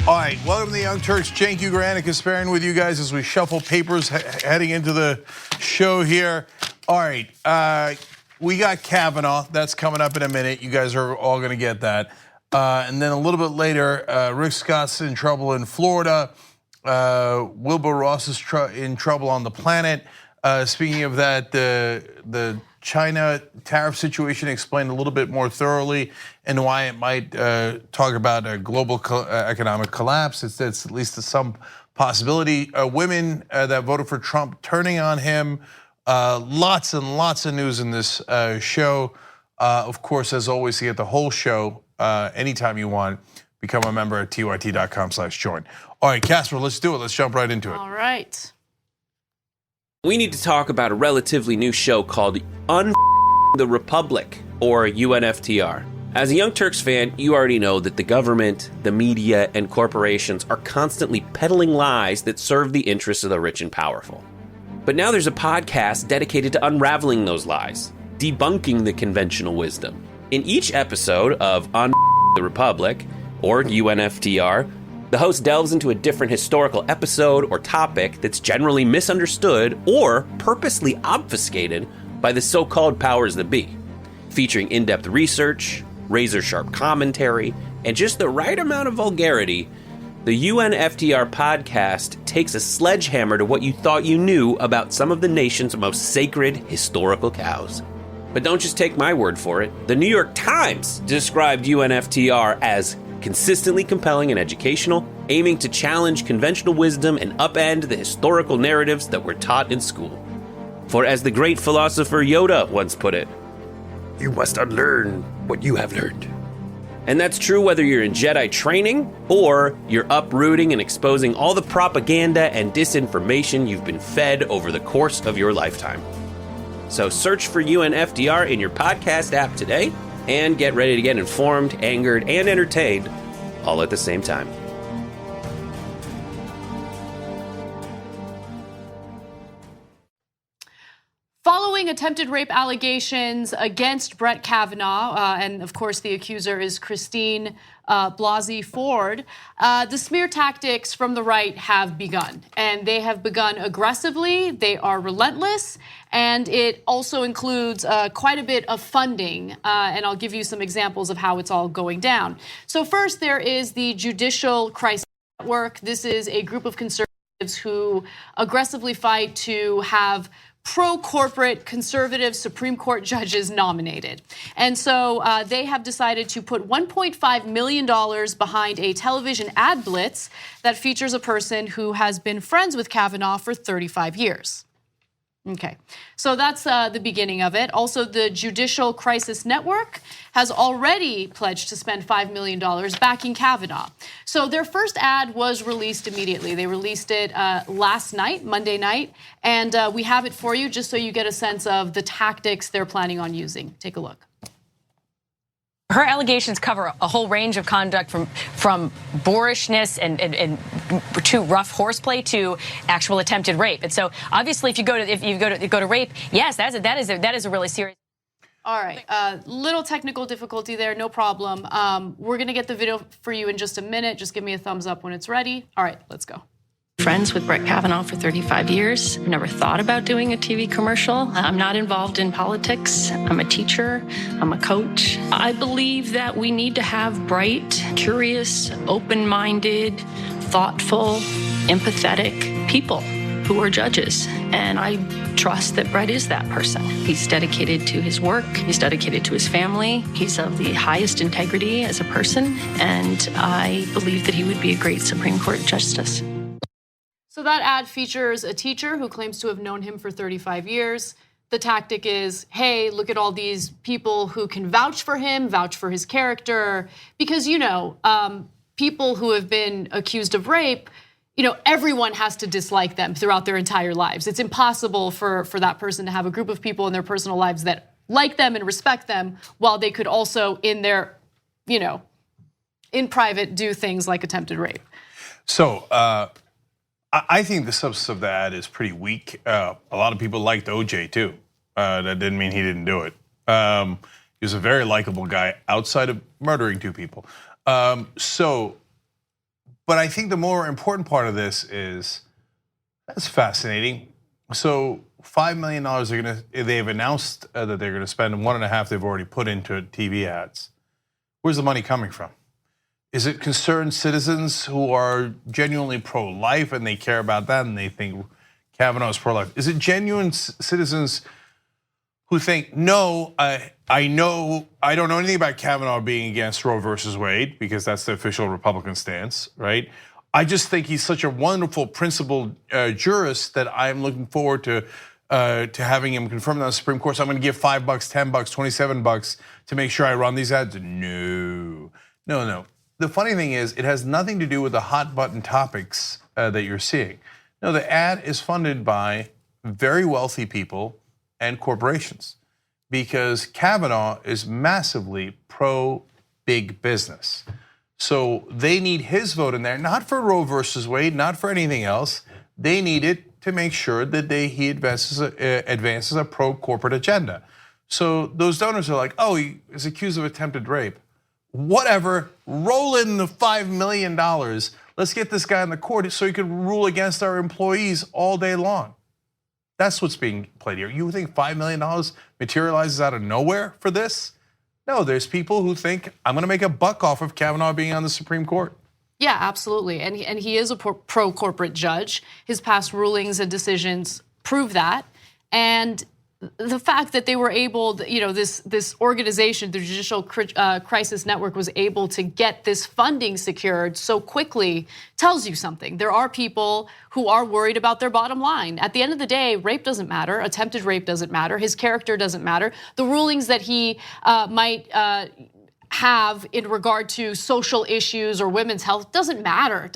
All right, welcome to the Young Turks. Cenk Ugranic Kasparian with you guys as we shuffle papers heading into the show here. All right, we got Kavanaugh. That's coming up in a minute. You guys are all going to get that. And then a little bit later, Rick Scott's in trouble in Florida. Wilbur Ross is in trouble on the planet. Speaking of that, the China tariff situation explained a little bit more thoroughly and why it might talk about a global economic collapse. It's at least some possibility. Women that voted for Trump turning on him. Lots and lots of news in this show. Of course, as always, to get the whole show anytime you want, become a member at tyt.com/join. All right, Casper, let's do it. Let's jump right into it. All right. We need to talk about a relatively new show called the Republic, or UNFTR. As a Young Turks fan, you already know that the government, the media, and corporations are constantly peddling lies that serve the interests of the rich and powerful. But now there's a podcast dedicated to unraveling those lies, debunking the conventional wisdom. In each episode of the Republic, or UNFTR, the host delves into a different historical episode or topic that's generally misunderstood or purposely obfuscated by the so-called powers that be, featuring in-depth research, razor-sharp commentary, and just the right amount of vulgarity. The UNFTR podcast takes a sledgehammer to what you thought you knew about some of the nation's most sacred historical cows. But don't just take my word for it. The New York Times described UNFTR as consistently compelling and educational, aiming to challenge conventional wisdom and upend the historical narratives that were taught in school. For as the great philosopher Yoda once put it, you must unlearn what you have learned. And that's true whether you're in Jedi training or you're uprooting and exposing all the propaganda and disinformation you've been fed over the course of your lifetime. So search for UNFTR in your podcast app today and get ready to get informed, angered, and entertained all at the same time. Following attempted rape allegations against Brett Kavanaugh, and of course the accuser is Christine Blasey Ford, the smear tactics from the right have begun. And they have begun aggressively, they are relentless, and it also includes quite a bit of funding. And I'll give you some examples of how it's all going down. So first, there is the Judicial Crisis Network. This is a group of conservatives who aggressively fight to have pro-corporate conservative Supreme Court judges nominated. And so they have decided to put $1.5 million behind a television ad blitz that features a person who has been friends with Kavanaugh for 35 years. Okay, so that's the beginning of it. Also, the Judicial Crisis Network has already pledged to spend $5 million backing Kavanaugh. So their first ad was released immediately. They released it last night, Monday night, and we have it for you just so you get a sense of the tactics they're planning on using. Take a look. Her allegations cover a whole range of conduct from boorishness and to rough horseplay to actual attempted rape. And so obviously if you go to rape, yes, that is a really serious. All right, little technical difficulty there, no problem. We're going to get the video for you in just a minute. Just give me a thumbs up when it's ready. All right, let's go. Friends with Brett Kavanaugh for 35 years. Never thought about doing a TV commercial. I'm not involved in politics. I'm a teacher. I'm a coach. I believe that we need to have bright, curious, open-minded, thoughtful, empathetic people who are judges. And I trust that Brett is that person. He's dedicated to his work. He's dedicated to his family. He's of the highest integrity as a person. And I believe that he would be a great Supreme Court justice. So that ad features a teacher who claims to have known him for 35 years. The tactic is, hey, look at all these people who can vouch for him, vouch for his character. Because, you know, people who have been accused of rape, you know, everyone has to dislike them throughout their entire lives. It's impossible for that person to have a group of people in their personal lives that like them and respect them, while they could also in their, you know, in private do things like attempted rape. So, I think the substance of the ad is pretty weak. A lot of people liked OJ too. That didn't mean he didn't do it. He was a very likable guy outside of murdering two people. So But I think the more important part of this is, that's fascinating. So $5 million they've announced that they're gonna spend, and 1.5 they've already put into TV ads. Where's the money coming from? Is it concerned citizens who are genuinely pro-life and they care about that and they think Kavanaugh is pro-life? Is it genuine citizens who think, no, I don't know anything about Kavanaugh being against Roe versus Wade, because that's the official Republican stance, right? I just think he's such a wonderful, principled jurist that I'm looking forward to having him confirmed on the Supreme Court. So I'm going to give $5, $10, $27 to make sure I run these ads. No. The funny thing is, it has nothing to do with the hot button topics that you're seeing. No, the ad is funded by very wealthy people and corporations, because Kavanaugh is massively pro big business. So they need his vote in there, not for Roe versus Wade, not for anything else. They need it to make sure that he advances a pro corporate agenda. So those donors are like, oh, he is accused of attempted rape. Whatever, roll in the $5 million. Let's get this guy in the court so he can rule against our employees all day long. That's what's being played here. You think $5 million materializes out of nowhere for this? No, there's people who think, I'm gonna make a buck off of Kavanaugh being on the Supreme Court. Yeah, absolutely, and he is a pro-corporate judge. His past rulings and decisions prove that, and the fact that they were able, this organization, the Judicial Crisis Network, was able to get this funding secured so quickly tells you something. There are people who are worried about their bottom line. At the end of the day, rape doesn't matter, attempted rape doesn't matter, his character doesn't matter. The rulings that he might have in regard to social issues or women's health doesn't matter,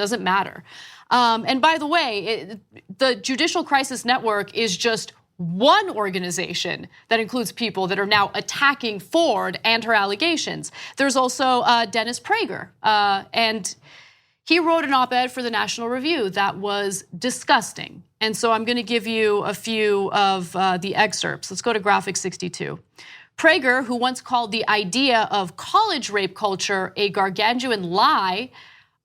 and by the way, the Judicial Crisis Network is just one organization that includes people that are now attacking Ford and her allegations. There's also Dennis Prager, and he wrote an op-ed for the National Review that was disgusting. And so I'm gonna give you a few of the excerpts. Let's go to graphic 62. Prager, who once called the idea of college rape culture a gargantuan lie,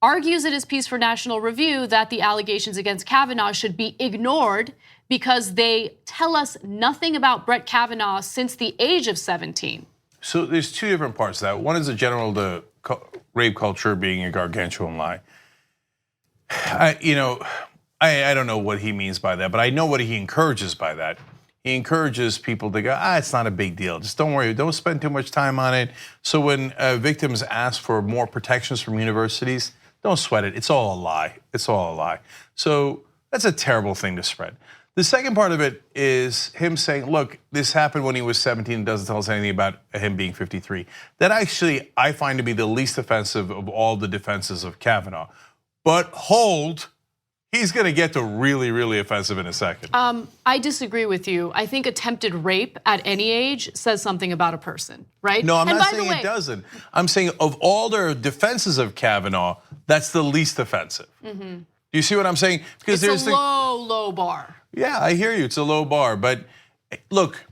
argues in his piece for National Review that the allegations against Kavanaugh should be ignored because they tell us nothing about Brett Kavanaugh since the age of 17. So there's two different parts to that. One is the rape culture being a gargantuan lie. I don't know what he means by that, but I know what he encourages by that. He encourages people to go, it's not a big deal. Just don't worry, don't spend too much time on it. So when victims ask for more protections from universities, don't sweat it, it's all a lie. It's all a lie. So that's a terrible thing to spread. The second part of it is him saying, look, this happened when he was 17, it doesn't tell us anything about him being 53. That actually I find to be the least offensive of all the defenses of Kavanaugh. But hold, he's gonna get to really, really offensive in a second. I disagree with you. I think attempted rape at any age says something about a person, right? No, I'm not saying it doesn't. I'm saying of all their defenses of Kavanaugh, that's the least offensive. Do you see what I'm saying? Because it's a low bar. Yeah, I hear you, it's a low bar, but look,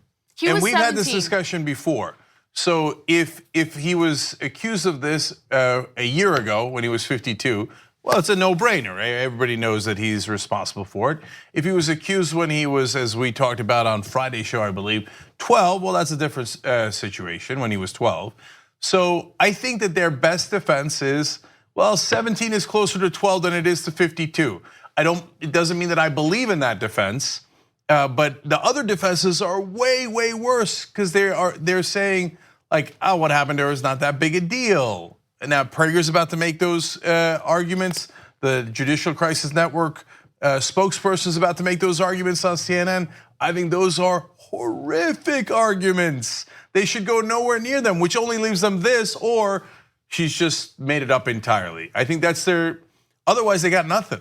and we've had this discussion before. So if he was accused of this a year ago when he was 52, well, it's a no-brainer, right? Everybody knows that he's responsible for it. If he was accused when he was, as we talked about on Friday's show, I believe, 12, well, that's a different situation when he was 12. So I think that their best defense is, well, 17 is closer to 12 than it is to 52. It doesn't mean that I believe in that defense, but the other defenses are way, way worse because they're saying like, oh, what happened to her is not that big a deal. And now Prager's about to make those arguments. The Judicial Crisis Network spokesperson is about to make those arguments on CNN. I think those are horrific arguments. They should go nowhere near them, which only leaves them this, or she's just made it up entirely. I think that's otherwise they got nothing.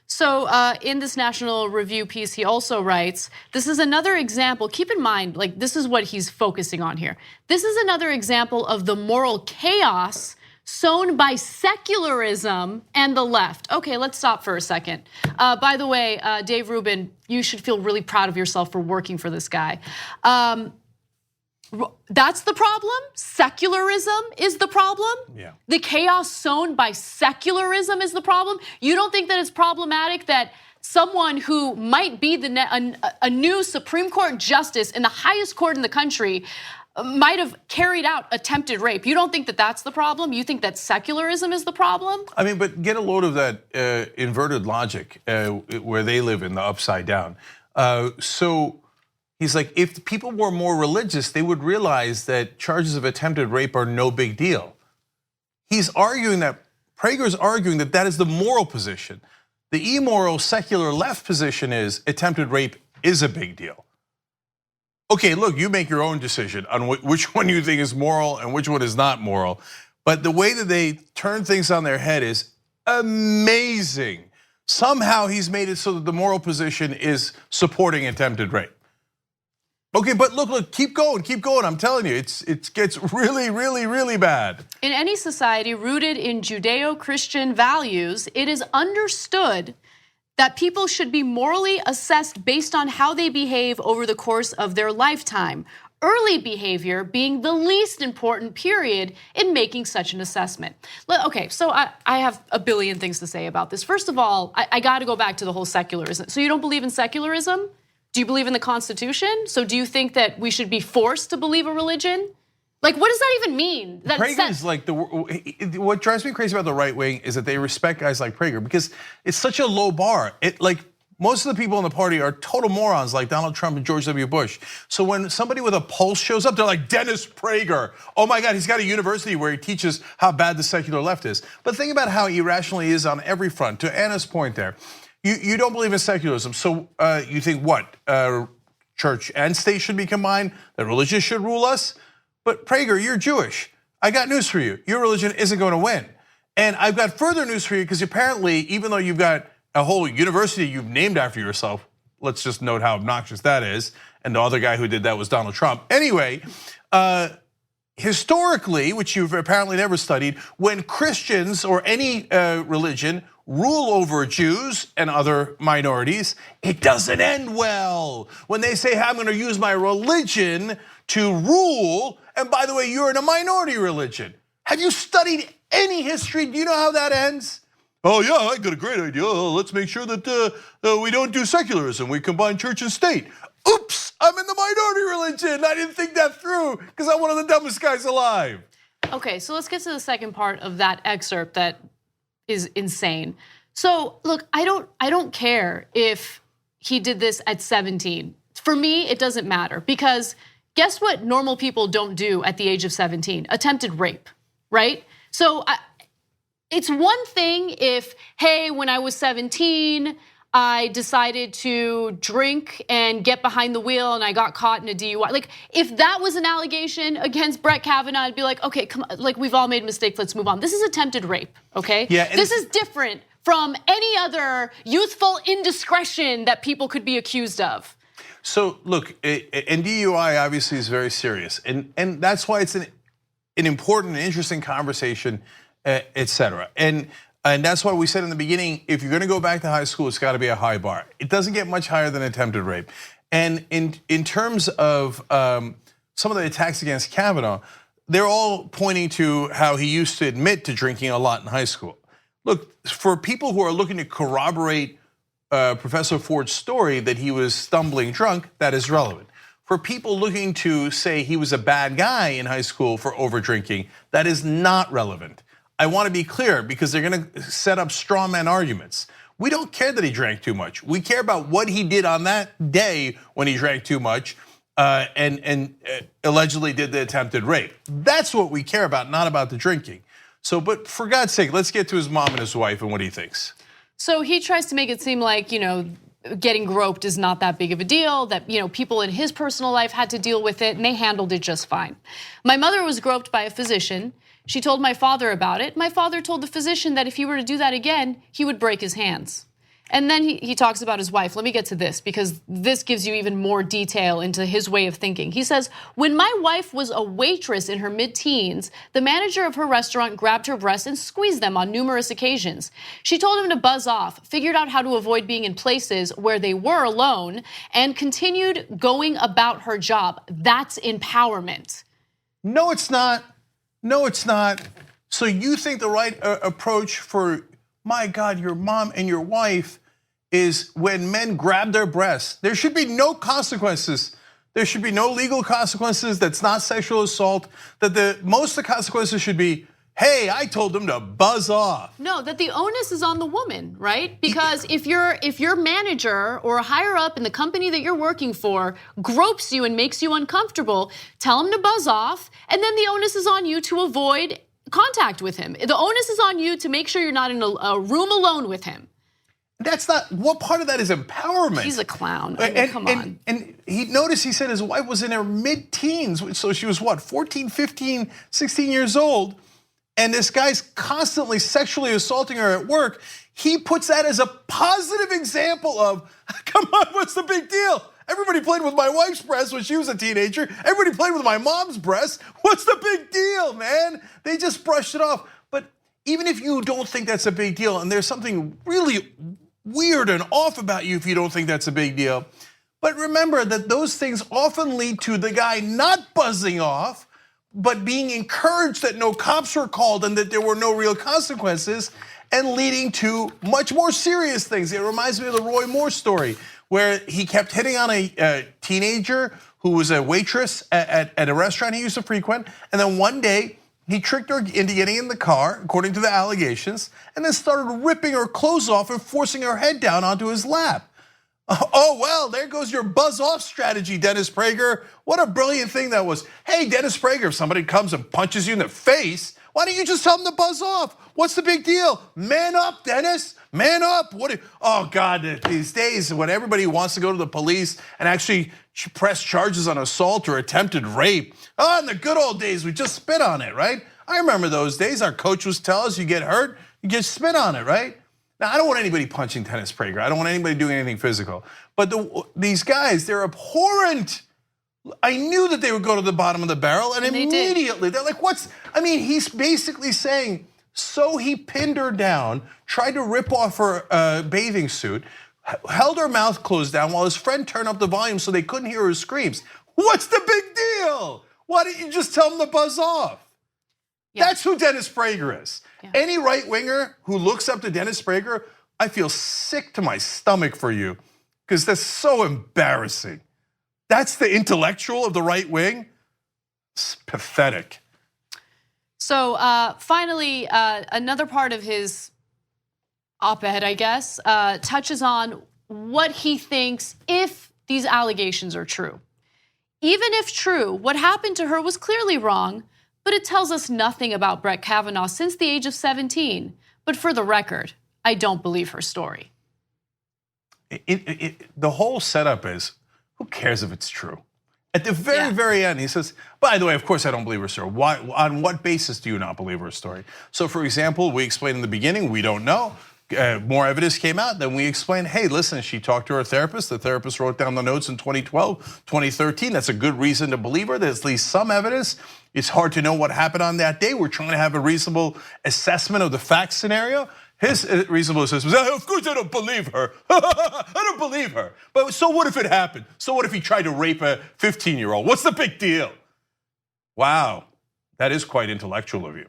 So in this National Review piece, he also writes, this is another example, keep in mind, like this is what he's focusing on here. This is another example of the moral chaos sown by secularism and the left. Okay, let's stop for a second. By the way, Dave Rubin, you should feel really proud of yourself for working for this guy. That's the problem? Secularism is the problem? Yeah. The chaos sown by secularism is the problem? You don't think that it's problematic that someone who might be a new Supreme Court justice in the highest court in the country might have carried out attempted rape? You don't think that that's the problem? You think that secularism is the problem? I mean, but get a load of that inverted logic where they live in the upside down. So he's like, if people were more religious, they would realize that charges of attempted rape are no big deal. He's arguing that, Prager's arguing that that is the moral position. The immoral secular left position is attempted rape is a big deal. Okay, look, you make your own decision on which one you think is moral and which one is not moral. But the way that they turn things on their head is amazing. Somehow he's made it so that the moral position is supporting attempted rape. Okay, but look, keep going. I'm telling you, it gets really, really, really bad. In any society rooted in Judeo-Christian values, it is understood that people should be morally assessed based on how they behave over the course of their lifetime. Early behavior being the least important period in making such an assessment. Okay, so I have a billion things to say about this. First of all, I gotta go back to the whole secularism. So you don't believe in secularism? Do you believe in the Constitution? So do you think that we should be forced to believe a religion? Like, what does that even mean? Prager's like what drives me crazy about the right wing is that they respect guys like Prager because it's such a low bar. Most of the people in the party are total morons like Donald Trump and George W. Bush. So when somebody with a pulse shows up, they're like, Dennis Prager. Oh my God, he's got a university where he teaches how bad the secular left is. But think about how irrational he is on every front. To Anna's point there, you don't believe in secularism. So you think what? Church and state should be combined, that religion should rule us? But Prager, you're Jewish. I got news for you. Your religion isn't going to win. And I've got further news for you because apparently, even though you've got a whole university you've named after yourself, let's just note how obnoxious that is. And the other guy who did that was Donald Trump. Anyway, historically, which you've apparently never studied, when Christians or any religion rule over Jews and other minorities, it doesn't end well. When they say, hey, I'm gonna use my religion to rule, and by the way, you're in a minority religion. Have you studied any history? Do you know how that ends? Oh yeah, I got a great idea. Let's make sure that we don't do secularism. We combine church and state. Oops, I'm in the minority religion. I didn't think that through because I'm one of the dumbest guys alive. Okay, so let's get to the second part of that excerpt that is insane. So look, I don't care if he did this at 17. For me, it doesn't matter because guess what normal people don't do at the age of 17? Attempted rape, right? So it's one thing if, hey, when I was 17, I decided to drink and get behind the wheel and I got caught in a DUI. Like, if that was an allegation against Brett Kavanaugh, I'd be like, okay, come on, like we've all made mistakes, let's move on. This is attempted rape, okay? Yeah, this is different from any other youthful indiscretion that people could be accused of. So look, and DUI obviously is very serious, and that's why it's an important and interesting conversation, et cetera. And that's why we said in the beginning, if you're gonna go back to high school, it's gotta be a high bar. It doesn't get much higher than attempted rape. And in terms of some of the attacks against Kavanaugh, they're all pointing to how he used to admit to drinking a lot in high school. Look, for people who are looking to corroborate Professor Ford's story that he was stumbling drunk, that is relevant. For people looking to say he was a bad guy in high school for over drinking, that is not relevant. I want to be clear because they're going to set up straw man arguments. We don't care that he drank too much. We care about what he did on that day when he drank too much and allegedly did the attempted rape. That's what we care about, not about the drinking. So, but for God's sake, let's get to his mom and his wife and what he thinks. So he tries to make it seem like, getting groped is not that big of a deal, that people in his personal life had to deal with it and they handled it just fine. My mother was groped by a physician. She told my father about it. My father told the physician that if he were to do that again, he would break his hands. And then he talks about his wife. Let me get to this because this gives you even more detail into his way of thinking. He says, when my wife was a waitress in her mid-teens, the manager of her restaurant grabbed her breasts and squeezed them on numerous occasions. She told him to buzz off, figured out how to avoid being in places where they were alone, and continued going about her job. That's empowerment. No, it's not. No, it's not. So you think the right approach for, my God, your mom and your wife is when men grab their breasts, there should be no consequences. There should be no legal consequences. That's not sexual assault. That most of the consequences should be, hey, I told them to buzz off. No, that the onus is on the woman, right? Because if your manager or a higher up in the company that you're working for gropes you and makes you uncomfortable, tell him to buzz off, and then the onus is on you to avoid contact with him. The onus is on you to make sure you're not in a room alone with him. That's not, what part of that is empowerment? He's a clown, I mean, come on. And he said his wife was in her mid-teens, so she was what, 14, 15, 16 years old, and this guy's constantly sexually assaulting her at work. He puts that as a positive example of, come on, what's the big deal? Everybody played with my wife's breasts when she was a teenager. Everybody played with my mom's breasts. What's the big deal, man? They just brushed it off. But even if you don't think that's a big deal, and there's something really weird and off about you if you don't think that's a big deal, but remember that those things often lead to the guy not buzzing off, but being encouraged that no cops were called and that there were no real consequences, and leading to much more serious things. It reminds me of the Roy Moore story, where he kept hitting on a teenager who was a waitress at a restaurant he used to frequent, and then one day he tricked her into getting in the car, according to the allegations, and then started ripping her clothes off and forcing her head down onto his lap. Oh, well, there goes your buzz off strategy, Dennis Prager. What a brilliant thing that was. Hey, Dennis Prager, if somebody comes and punches you in the face, why don't you just tell them to buzz off? What's the big deal? Man up, Dennis, man up. Oh God, these days when everybody wants to go to the police and actually press charges on assault or attempted rape. Oh, in the good old days, we just spit on it, right? I remember those days. Our coach was telling us, you get hurt, you just spit on it, right? Now, I don't want anybody punching Dennis Prager. I don't want anybody doing anything physical. But these guys, they're abhorrent. I knew that they would go to the bottom of the barrel, and immediately they're like, he's basically saying, so he pinned her down, tried to rip off her bathing suit, held her mouth closed down while his friend turned up the volume so they couldn't hear her screams. What's the big deal? Why didn't you just tell him to buzz off? Yeah. That's who Dennis Prager is. Yeah. Any right winger who looks up to Dennis Prager, I feel sick to my stomach for you, because that's so embarrassing. That's the intellectual of the right wing. It's pathetic. So finally, another part of his op-ed, I guess, touches on what he thinks if these allegations are true. Even if true, what happened to her was clearly wrong, but it tells us nothing about Brett Kavanaugh since the age of 17. But for the record, I don't believe her story. The whole setup is, who cares if it's true? At the very end, he says, by the way, of course I don't believe her story. Why, on what basis do you not believe her story? So for example, we explained in the beginning, we don't know. More evidence came out, then we explained, hey, listen, she talked to her therapist. The therapist wrote down the notes in 2012, 2013. That's a good reason to believe her. There's at least some evidence. It's hard to know what happened on that day. We're trying to have a reasonable assessment of the fact scenario. His reasonable assessment was, of course I don't believe her. I don't believe her. But so what if it happened? So what if he tried to rape a 15-year-old? What's the big deal? Wow, that is quite intellectual of you.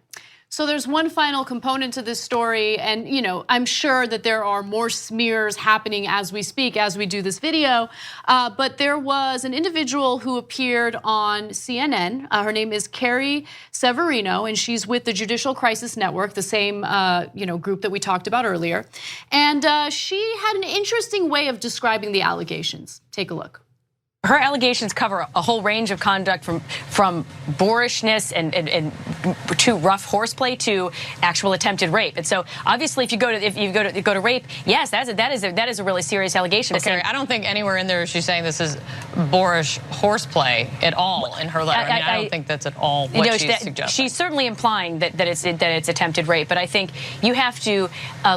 So there's one final component to this story, and I'm sure that there are more smears happening as we speak, as we do this video. But there was an individual who appeared on CNN. Her name is Carrie Severino, and she's with the Judicial Crisis Network, the same group that we talked about earlier. And she had an interesting way of describing the allegations. Take a look. Her allegations cover a whole range of conduct from boorishness and to rough horseplay to actual attempted rape. And so obviously, if you go to rape, yes, that is a really serious allegation. Okay, I don't think anywhere in there is she saying this is boorish horseplay at all in her letter. I don't think that's at all what she's suggesting. She's certainly implying that it's attempted rape, but I think you have to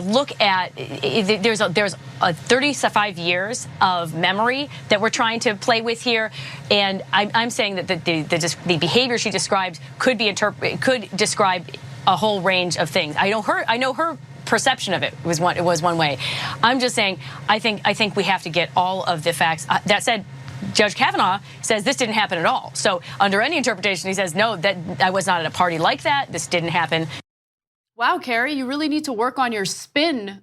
look at there's a 35 years of memory that we're trying to play with here, and I'm saying that the behavior she described could describe a whole range of things. I know her perception of it was one way. I'm just saying I think we have to get all of the facts. That said, Judge Kavanaugh says this didn't happen at all. So under any interpretation, he says no, that I was not at a party like that. This didn't happen. Wow, Carrie, you really need to work on your spin,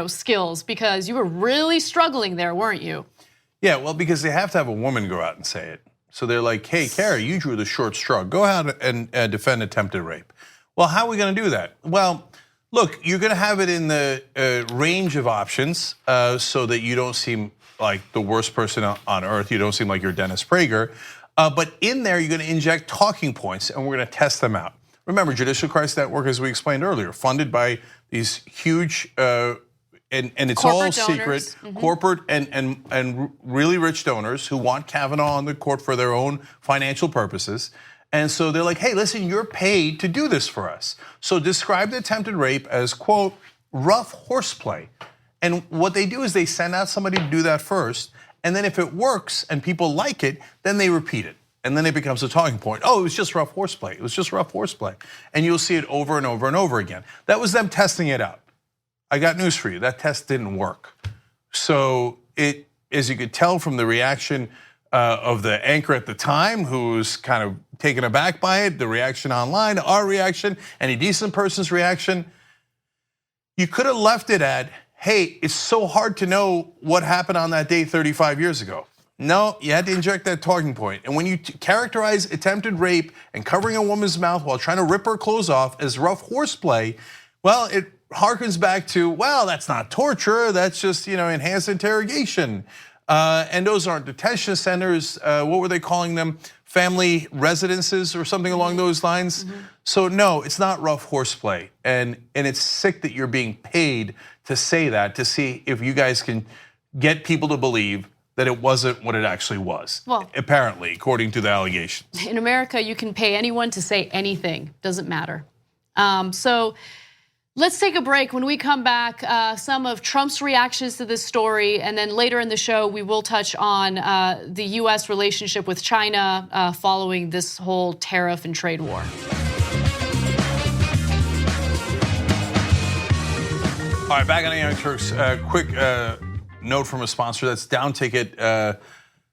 skills, because you were really struggling there, weren't you? Yeah, well, because they have to have a woman go out and say it. So they're like, hey, Carrie, you drew the short straw. Go out and defend attempted rape. Well, how are we going to do that? Well, look, you're going to have it in the range of options so that you don't seem like the worst person on earth. You don't seem like you're Dennis Prager. But in there, you're going to inject talking points, and we're going to test them out. Remember, Judicial Crisis Network, as we explained earlier, funded by these huge, and it's corporate all donors. secret, corporate and really rich donors who want Kavanaugh on the court for their own financial purposes. And so they're like, hey, listen, you're paid to do this for us. So describe the attempted rape as, quote, rough horseplay. And what they do is they send out somebody to do that first. And then if it works and people like it, then they repeat it. And then it becomes a talking point. Oh, it was just rough horseplay. It was just rough horseplay. And you'll see it over and over and over again. That was them testing it out. I got news for you. That test didn't work. So as you could tell from the reaction of the anchor at the time, who's kind of taken aback by it, the reaction online, our reaction, any decent person's reaction, you could have left it at, hey, it's so hard to know what happened on that day 35 years ago. No, you had to inject that talking point. And when you characterize attempted rape and covering a woman's mouth while trying to rip her clothes off as rough horseplay, well, it harkens back to, well, that's not torture, that's just enhanced interrogation. And those aren't detention centers. What were they calling them? Family residences or something along those lines. So no, it's not rough horseplay. And it's sick that you're being paid to say that, to see if you guys can get people to believe that it wasn't what it actually was, well, apparently, according to the allegations. In America, you can pay anyone to say anything, doesn't matter. So let's take a break. When we come back, some of Trump's reactions to this story, and then later in the show, we will touch on the US relationship with China following this whole tariff and trade war. All right, back on the Young Turks, quick note from a sponsor, that's Down Ticket.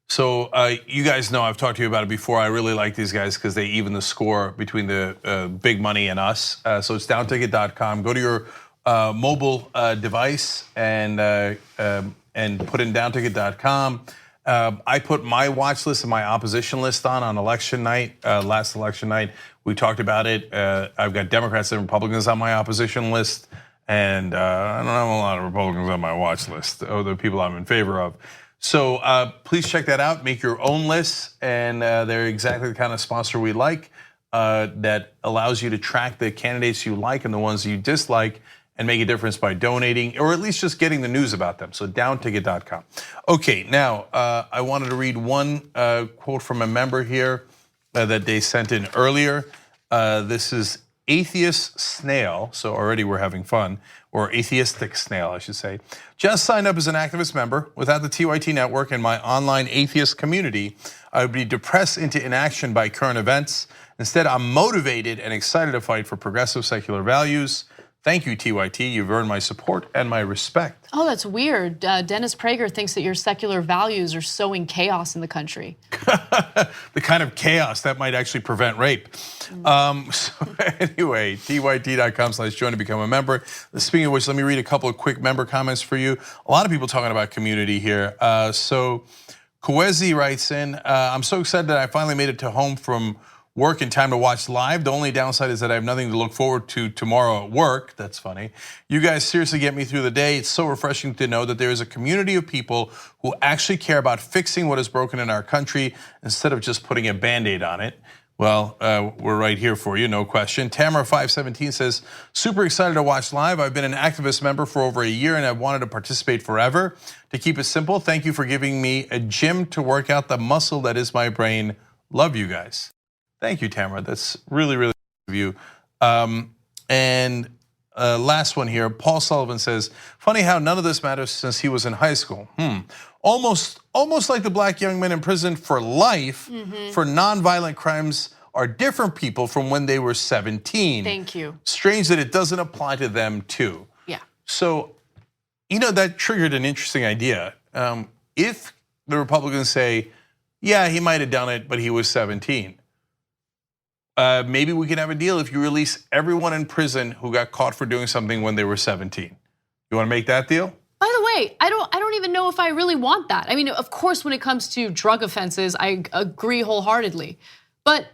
So you guys know, I've talked to you about it before. I really like these guys because they even the score between the big money and us. So it's downticket.com. Go to your mobile device and put in downticket.com. I put my watch list and my opposition list on election night, last election night. We talked about it. I've got Democrats and Republicans on my opposition list. And I don't have a lot of Republicans on my watch list, or the people I'm in favor of. So please check that out. Make your own lists, and they're exactly the kind of sponsor we like that allows you to track the candidates you like and the ones you dislike and make a difference by donating, or at least just getting the news about them. So downticket.com. Okay, now I wanted to read one quote from a member here that they sent in earlier. This is Atheist Snail, so already we're having fun, or Atheistic Snail, I should say. Just signed up as an activist member. Without the TYT network and my online atheist community, I would be depressed into inaction by current events. Instead, I'm motivated and excited to fight for progressive secular values. Thank you, TYT. You've earned my support and my respect. Oh, that's weird. Dennis Prager thinks that your secular values are sowing chaos in the country. The kind of chaos that might actually prevent rape. So anyway, tyt.com/join to become a member. Speaking of which, let me read a couple of quick member comments for you. A lot of people talking about community here. So Kwezi writes in, I'm so excited that I finally made it to home from work in time to watch live. The only downside is that I have nothing to look forward to tomorrow at work. That's funny. You guys seriously get me through the day. It's so refreshing to know that there is a community of people who actually care about fixing what is broken in our country instead of just putting a Band-Aid on it. Well, we're right here for you, no question. Tamara517 says, super excited to watch live. I've been an activist member for over a year and I've wanted to participate forever. To keep it simple, thank you for giving me a gym to work out the muscle that is my brain. Love you guys. Thank you, Tamara. That's really, really nice of you. Last one here, Paul Sullivan says, funny how none of this matters since he was in high school. Almost like the black young men in prison for life for nonviolent crimes are different people from when they were 17. Thank you. Strange that it doesn't apply to them too. Yeah. So, that triggered an interesting idea. If the Republicans say, yeah, he might have done it, but he was 17. Maybe we can have a deal if you release everyone in prison who got caught for doing something when they were 17. You want to make that deal? By the way, I don't even know if I really want that. I mean, of course, when it comes to drug offenses, I agree wholeheartedly. But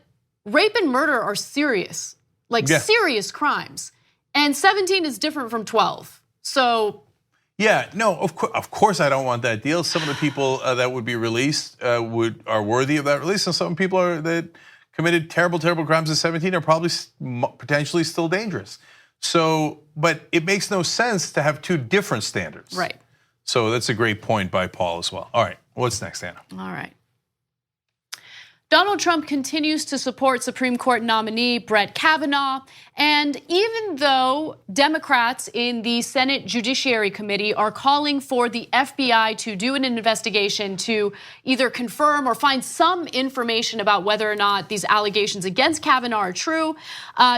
rape and murder are serious, serious crimes. And 17 is different from 12. So. Yeah, no, of course I don't want that deal. Some of the people that would be released are worthy of that release, and some people that committed terrible, terrible crimes at 17 are probably potentially still dangerous. So, but it makes no sense to have two different standards. Right. So that's a great point by Paul as well. All right, what's next, Anna? All right. Donald Trump continues to support Supreme Court nominee Brett Kavanaugh. And even though Democrats in the Senate Judiciary Committee are calling for the FBI to do an investigation to either confirm or find some information about whether or not these allegations against Kavanaugh are true,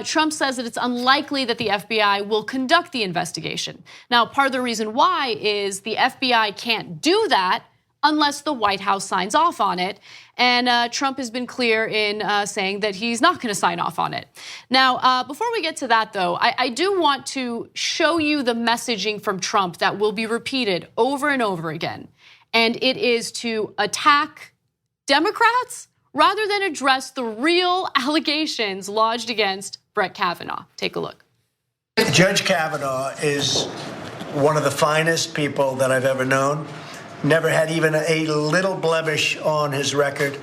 Trump says that it's unlikely that the FBI will conduct the investigation. Now, part of the reason why is the FBI can't do that unless the White House signs off on it. And Trump has been clear in saying that he's not going to sign off on it. Now, before we get to that, though, I do want to show you the messaging from Trump that will be repeated over and over again. And it is to attack Democrats rather than address the real allegations lodged against Brett Kavanaugh. Take a look. Judge Kavanaugh is one of the finest people that I've ever known. Never had even a little blemish on his record.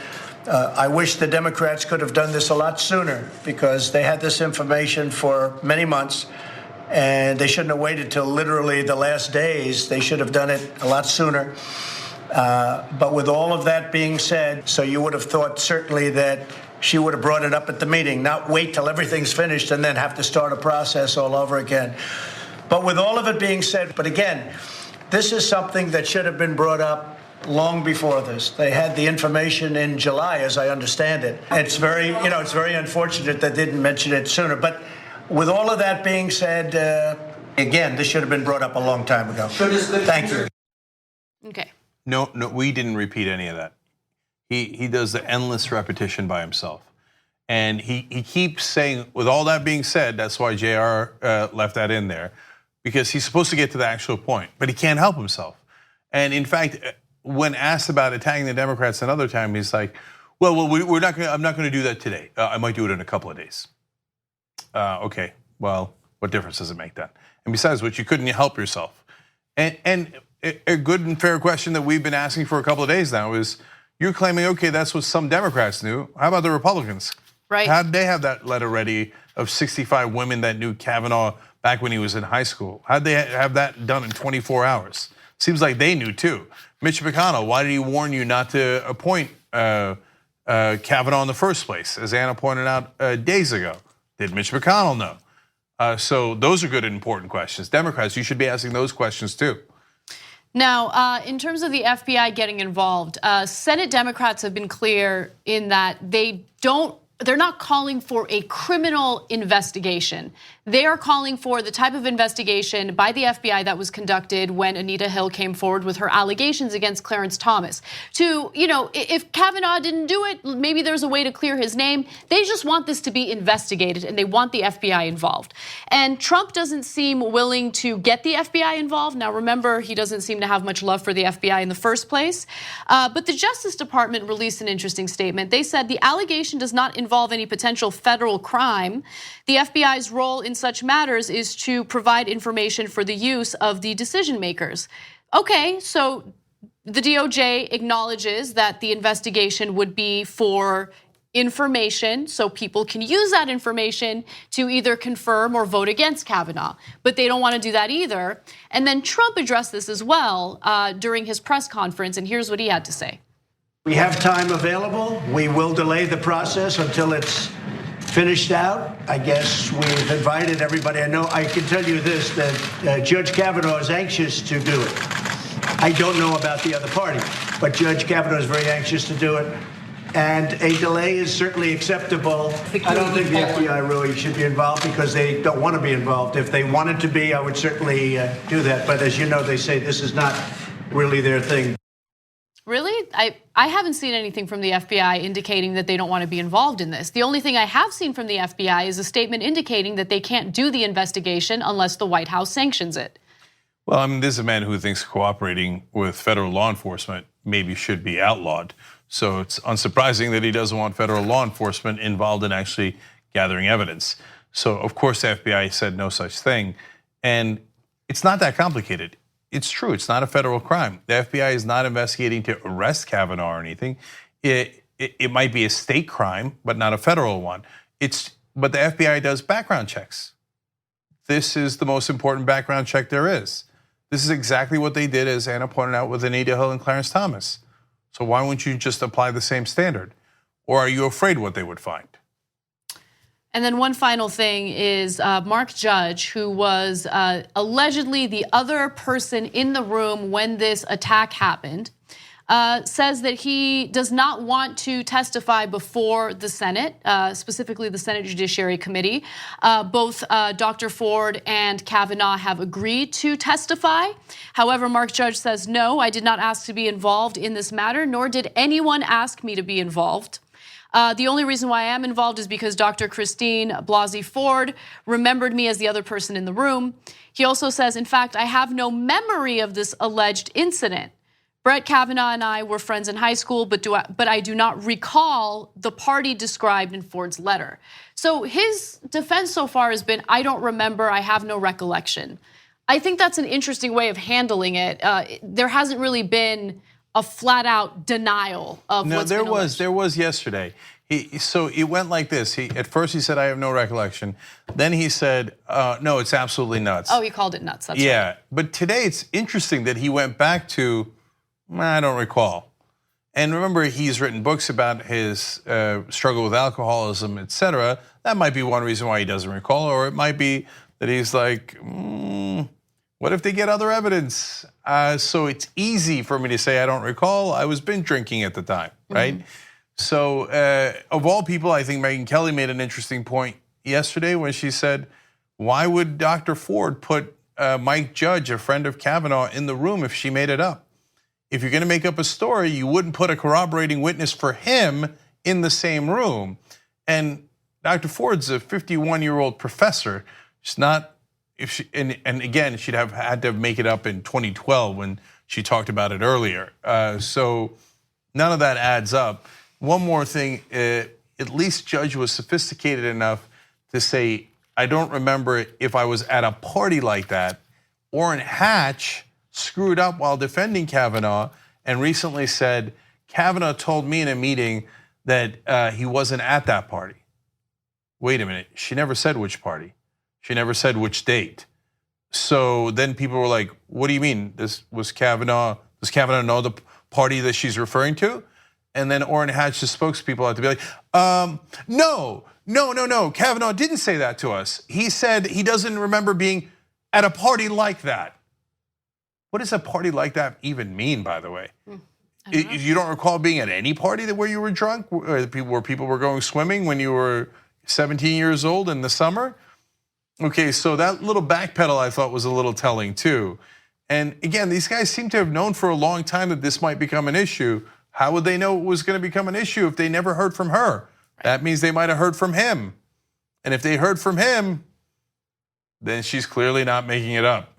I wish the Democrats could have done this a lot sooner because they had this information for many months and they shouldn't have waited till literally the last days. They should have done it a lot sooner. But with all of that being said, so you would have thought certainly that she would have brought it up at the meeting, not wait till everything's finished and then have to start a process all over again. But with all of it being said, but again, this is something that should have been brought up long before this. They had the information in July, as I understand it. It's very unfortunate that they didn't mention it sooner. But with all of that being said, again, this should have been brought up a long time ago. Thank you. Okay. No, we didn't repeat any of that. He does the endless repetition by himself. And he keeps saying, with all that being said, that's why JR left that in there, because he's supposed to get to the actual point, but he can't help himself. And in fact, when asked about attacking the Democrats another time, he's like, well, I'm not going to do that today. I might do it in a couple of days. Okay, well, what difference does it make then? And besides which, you couldn't help yourself. And a good and fair question that we've been asking for a couple of days now is, you're claiming, okay, that's what some Democrats knew. How about the Republicans? Right. How did they have that letter ready of 65 women that knew Kavanaugh back when he was in high school? How'd they have that done in 24 hours? Seems like they knew too. Mitch McConnell, why did he warn you not to appoint Kavanaugh in the first place? As Anna pointed out days ago, did Mitch McConnell know? So those are good and important questions. Democrats, you should be asking those questions too. Now, in terms of the FBI getting involved, Senate Democrats have been clear in that they're not calling for a criminal investigation. They are calling for the type of investigation by the FBI that was conducted when Anita Hill came forward with her allegations against Clarence Thomas. If Kavanaugh didn't do it, maybe there's a way to clear his name. They just want this to be investigated and they want the FBI involved. And Trump doesn't seem willing to get the FBI involved. Now, remember, he doesn't seem to have much love for the FBI in the first place. But the Justice Department released an interesting statement. They said the allegation does not involve any potential federal crime. The FBI's role in such matters is to provide information for the use of the decision makers. Okay, so the DOJ acknowledges that the investigation would be for information so people can use that information to either confirm or vote against Kavanaugh. But they don't want to do that either. And then Trump addressed this as well during his press conference, and here's what he had to say. We have time available. We will delay the process until it's finished out. I guess we've invited everybody. I know I can tell you this, that Judge Kavanaugh is anxious to do it. I don't know about the other party, but Judge Kavanaugh is very anxious to do it. And a delay is certainly acceptable. I don't think the FBI really should be involved because they don't want to be involved. If they wanted to be, I would certainly do that. But as you know, they say this is not really their thing. Really? I haven't seen anything from the FBI indicating that they don't want to be involved in this. The only thing I have seen from the FBI is a statement indicating that they can't do the investigation unless the White House sanctions it. Well, I mean, this is a man who thinks cooperating with federal law enforcement maybe should be outlawed. So it's unsurprising that he doesn't want federal law enforcement involved in actually gathering evidence. So of course the FBI said no such thing. And it's not that complicated. It's true, it's not a federal crime. The FBI is not investigating to arrest Kavanaugh or anything. It might be a state crime, but not a federal one. But the FBI does background checks. This is the most important background check there is. This is exactly what they did, as Anna pointed out, with Anita Hill and Clarence Thomas. So why wouldn't you just apply the same standard? Or are you afraid what they would find? And then one final thing is Mark Judge, who was allegedly the other person in the room when this attack happened, says that he does not want to testify before the Senate, specifically the Senate Judiciary Committee. Both Dr. Ford and Kavanaugh have agreed to testify. However, Mark Judge says, no, I did not ask to be involved in this matter, nor did anyone ask me to be involved. The only reason why I am involved is because Dr. Christine Blasey Ford remembered me as the other person in the room. He also says, in fact, I have no memory of this alleged incident. Brett Kavanaugh and I were friends in high school, but I do not recall the party described in Ford's letter. So his defense so far has been, I don't remember, I have no recollection. I think that's an interesting way of handling it. There hasn't really been a flat out denial of what's been alleged. There was yesterday. So it went like this. At first he said, I have no recollection. Then he said, no, it's absolutely nuts. Oh, he called it nuts, that's yeah, right. But today it's interesting that he went back to, I don't recall. And remember, he's written books about his struggle with alcoholism, etc. That might be one reason why he doesn't recall, or it might be that he's like, what if they get other evidence? So it's easy for me to say I don't recall. I was binge drinking at the time, right? So of all people, I think Megyn Kelly made an interesting point yesterday when she said, why would Dr. Ford put Mike Judge, a friend of Kavanaugh, in the room if she made it up? If you're gonna make up a story, you wouldn't put a corroborating witness for him in the same room. And Dr. Ford's a 51-year-old professor. She's not, and again, she'd have had to make it up in 2012 when she talked about it earlier. So none of that adds up. One more thing, at least Judge was sophisticated enough to say, I don't remember if I was at a party like that. Orrin Hatch screwed up while defending Kavanaugh and recently said, Kavanaugh told me in a meeting that he wasn't at that party. Wait a minute, she never said which party. She never said which date. So then people were like, what do you mean? This was Kavanaugh, does Kavanaugh know the party that she's referring to? And then Orrin Hatch, the spokespeople, had to be like, no, Kavanaugh didn't say that to us. He said he doesn't remember being at a party like that. What does a party like that even mean, by the way? You don't recall being at any party where you were drunk, where people were going swimming when you were 17 years old in the summer? Okay, so that little backpedal I thought was a little telling too. And again, these guys seem to have known for a long time that this might become an issue. How would they know it was gonna become an issue if they never heard from her? That means they might have heard from him. And if they heard from him, then she's clearly not making it up.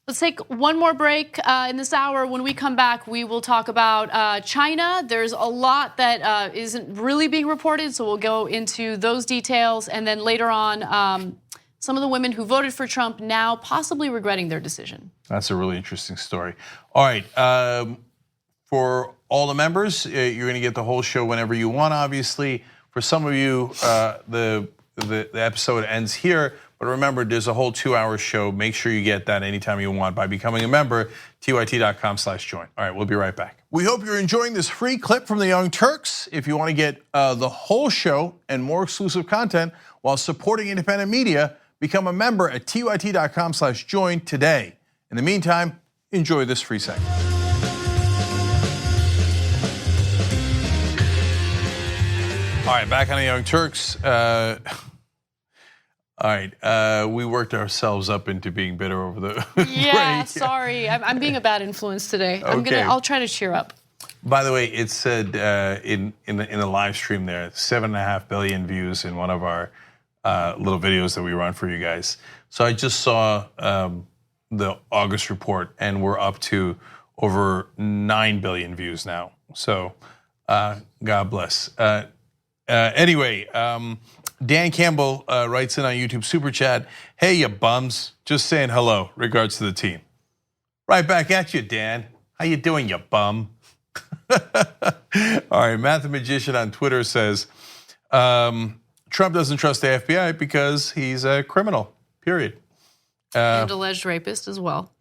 Let's take one more break in this hour. When we come back, we will talk about China. There's a lot that isn't really being reported, so we'll go into those details. And then later on, some of the women who voted for Trump now possibly regretting their decision. That's a really interesting story. All right, For all the members, you're going to get the whole show whenever you want, obviously. For some of you, the episode ends here. But remember, there's a whole 2-hour show. Make sure you get that anytime you want by becoming a member, tyt.com/join. All right, we'll be right back. We hope you're enjoying this free clip from the Young Turks. If you want to get the whole show and more exclusive content while supporting independent media, become a member at tyt.com/join today. In the meantime, enjoy this free segment. All right, back on the Young Turks. All right, we worked ourselves up into being bitter over the yeah, break. Sorry, I'm being a bad influence today. I'll try to cheer up. By the way, it said in the live stream there, 7.5 billion views in one of our little videos that we run for you guys. So I just saw the August report, and we're up to over 9 billion views now. So God bless. Anyway. Dan Campbell writes in on YouTube Super Chat, hey, you bums, just saying hello, regards to the team. Right back at you, Dan. How you doing, you bum? All right, Mathematician on Twitter says, Trump doesn't trust the FBI because he's a criminal, period. And alleged rapist as well.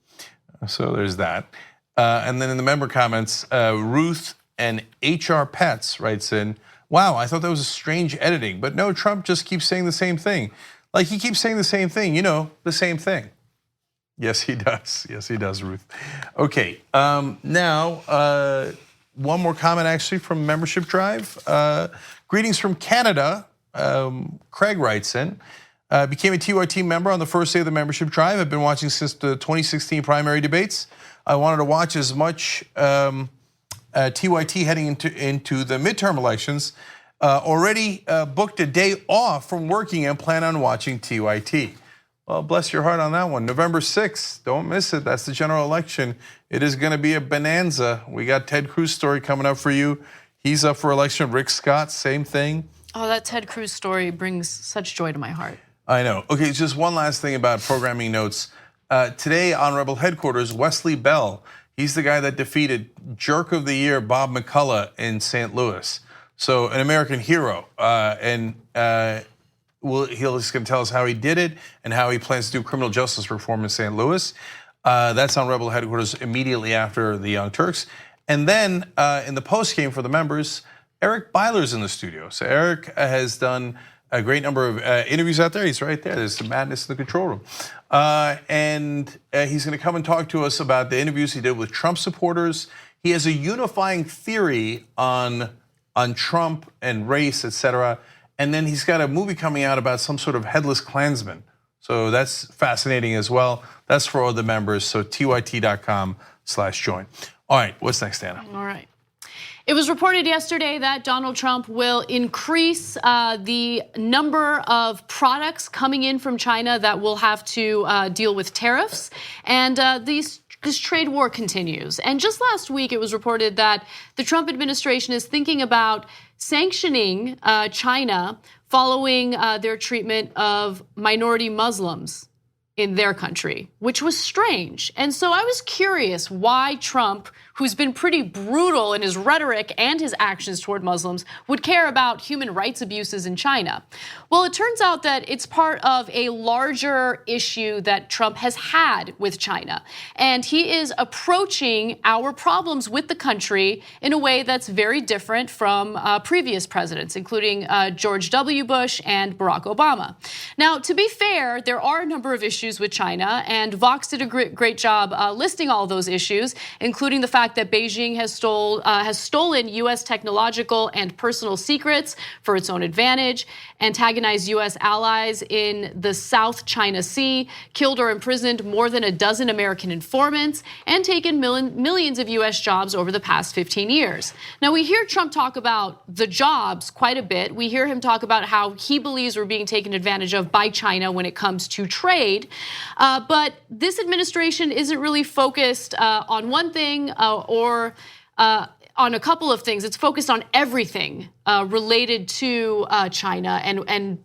So there's that. And then in the member comments, Ruth and HR Pets writes in, wow, I thought that was a strange editing, but no, Trump just keeps saying the same thing. Like he keeps saying the same thing, the same thing. Yes, he does. Yes, he does, Ruth. Okay, now one more comment actually from Membership Drive. Greetings from Canada. Craig writes in, became a TYT member on the first day of the Membership Drive. I've been watching since the 2016 primary debates. I wanted to watch as much TYT heading into the midterm elections, already booked a day off from working and plan on watching TYT. Well, bless your heart on that one. November 6th, don't miss it. That's the general election. It is going to be a bonanza. We got Ted Cruz story coming up for you. He's up for election. Rick Scott, same thing. Oh, that Ted Cruz story brings such joy to my heart. I know. Okay, just one last thing about programming notes. Today on Rebel Headquarters, Wesley Bell, he's the guy that defeated Jerk of the Year Bob McCullough in St. Louis. So an American hero, and he's going to tell us how he did it and how he plans to do criminal justice reform in St. Louis. That's on Rebel Headquarters immediately after the Young Turks. And then in the post game for the members, Eric Byler's in the studio. So Eric has done a great number of interviews out there. He's right there. There's some madness in the control room. And he's going to come and talk to us about the interviews he did with Trump supporters. He has a unifying theory on Trump and race, etc. And then he's got a movie coming out about some sort of headless Klansman. So that's fascinating as well. That's for all the members. So tyt.com/join. All right, what's next, Anna? All right. It was reported yesterday that Donald Trump will increase the number of products coming in from China that will have to deal with tariffs. And this trade war continues. And just last week, it was reported that the Trump administration is thinking about sanctioning China following their treatment of minority Muslims in their country, which was strange. And so I was curious why Trump, who's been pretty brutal in his rhetoric and his actions toward Muslims, would care about human rights abuses in China. Well, it turns out that it's part of a larger issue that Trump has had with China. And he is approaching our problems with the country in a way that's very different from previous presidents, including George W. Bush and Barack Obama. Now, to be fair, there are a number of issues with China, and Vox did a great job listing all those issues, including the fact that Beijing has stolen U.S. technological and personal secrets for its own advantage, antagonized U.S. allies in the South China Sea, killed or imprisoned more than a dozen American informants, and taken millions of U.S. jobs over the past 15 years. Now, we hear Trump talk about the jobs quite a bit. We hear him talk about how he believes we're being taken advantage of by China when it comes to trade. But this administration isn't really focused on one thing or on a couple of things. It's focused on everything related to China and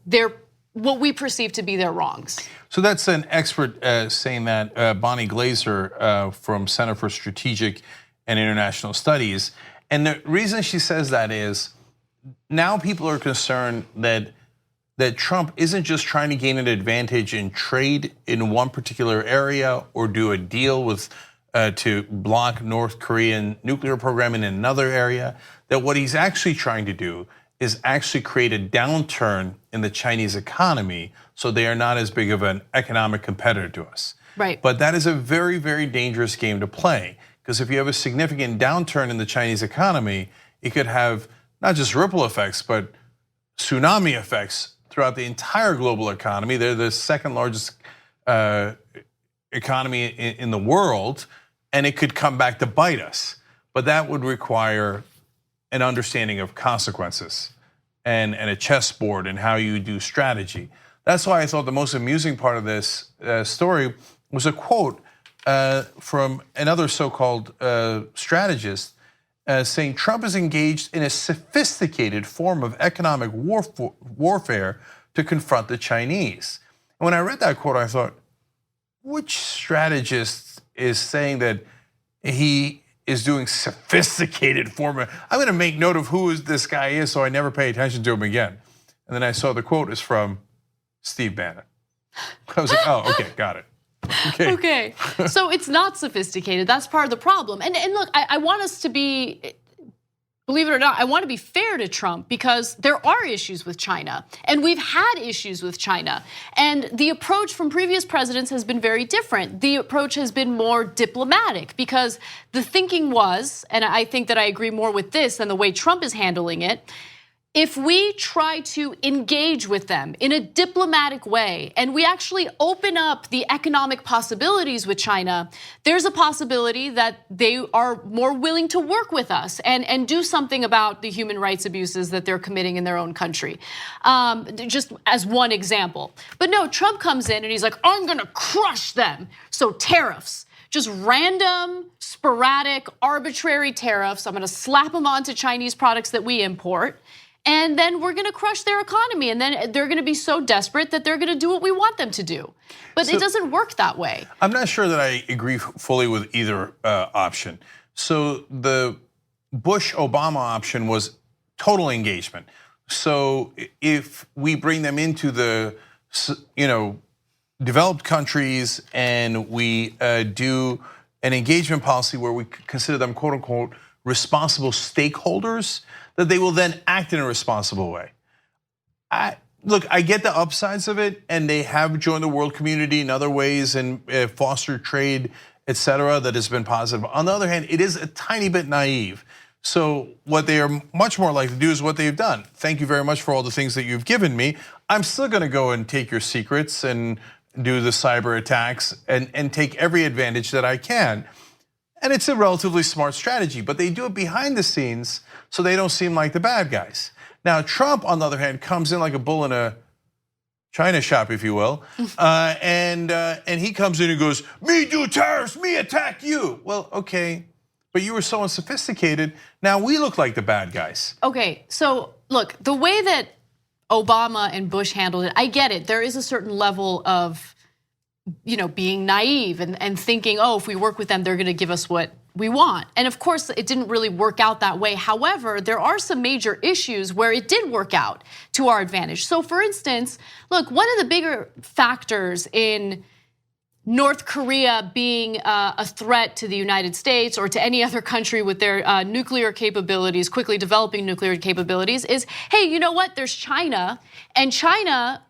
what we perceive to be their wrongs. So that's an expert saying that, Bonnie Glaser from Center for Strategic and international studies. And the reason she says that is now people are concerned that Trump isn't just trying to gain an advantage in trade in one particular area or do a deal with to block North Korean nuclear program in another area, that what he's actually trying to do is actually create a downturn in the Chinese economy so they are not as big of an economic competitor to us. Right. But that is a very, very dangerous game to play, because if you have a significant downturn in the Chinese economy, it could have not just ripple effects, but tsunami effects throughout the entire global economy. They're the second largest economy in the world, and it could come back to bite us. But that would require an understanding of consequences and a chessboard and how you do strategy. That's why I thought the most amusing part of this story was a quote from another so-called strategist saying Trump is engaged in a sophisticated form of economic warfare to confront the Chinese. And when I read that quote, I thought, which strategist is saying that he is doing sophisticated form of, I'm gonna make note of who this guy is so I never pay attention to him again. And then I saw the quote is from Steve Bannon. I was like, oh, okay, got it. Okay, so it's not sophisticated. That's part of the problem. And look, I want us to be, believe it or not, I want to be fair to Trump because there are issues with China, and we've had issues with China. And the approach from previous presidents has been very different. The approach has been more diplomatic because the thinking was, and I think that I agree more with this than the way Trump is handling it, if we try to engage with them in a diplomatic way and we actually open up the economic possibilities with China, there's a possibility that they are more willing to work with us and do something about the human rights abuses that they're committing in their own country. Just as one example. But no, Trump comes in and he's like, I'm gonna crush them. So tariffs. Just random, sporadic, arbitrary tariffs. I'm gonna slap them onto Chinese products that we import. And then we're gonna crush their economy. And then they're gonna be so desperate that they're gonna do what we want them to do. But it doesn't work that way. I'm not sure that I agree fully with either option. So the Bush-Obama option was total engagement. So if we bring them into the, developed countries and we do an engagement policy where we consider them quote unquote responsible stakeholders, that they will then act in a responsible way. Look, I get the upsides of it, and they have joined the world community in other ways and fostered trade, et cetera, that has been positive. On the other hand, it is a tiny bit naive. So what they are much more likely to do is what they've done. Thank you very much for all the things that you've given me. I'm still gonna go and take your secrets and do the cyber attacks and take every advantage that I can. And it's a relatively smart strategy, but they do it behind the scenes so they don't seem like the bad guys. Now, Trump, on the other hand, comes in like a bull in a China shop, if you will, and he comes in and goes, me do tariffs, me attack you. Well, okay, but you were so unsophisticated, now we look like the bad guys. Okay, so look, the way that Obama and Bush handled it, I get it. There is a certain level of being naive and thinking, oh, if we work with them, they're gonna give us what we want. And of course, it didn't really work out that way. However, there are some major issues where it did work out to our advantage. So for instance, look, one of the bigger factors in North Korea being a threat to the United States or to any other country with their nuclear capabilities, quickly developing nuclear capabilities is, hey, you know what? There's China, and China